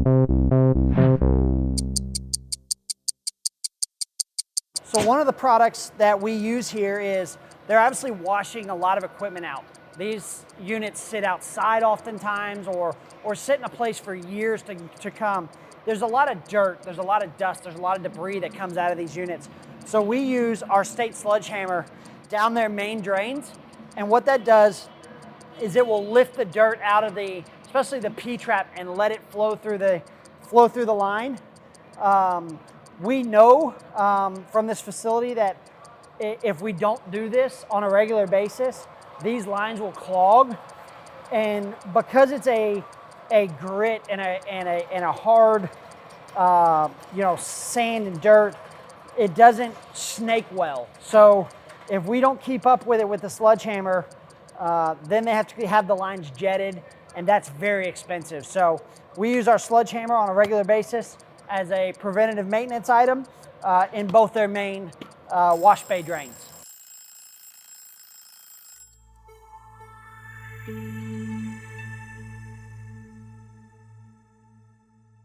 So one of the products that we use here is they're obviously washing a lot of equipment out. These units sit outside oftentimes or sit in a place for years to come. There's a lot of dirt, there's a lot of dust, there's a lot of debris that comes out of these units. So we use our state sludge hammer down their main drains, and what that does is it will lift the dirt out of especially the P-trap, and let it flow through the line. We know from this facility that if we don't do this on a regular basis, these lines will clog. And because it's a grit and a hard, sand and dirt, it doesn't snake well. So if we don't keep up with it with the sludge hammer, then they have to have the lines jetted, and that's very expensive. So we use our sludge hammer on a regular basis as a preventative maintenance item in both their main wash bay drains.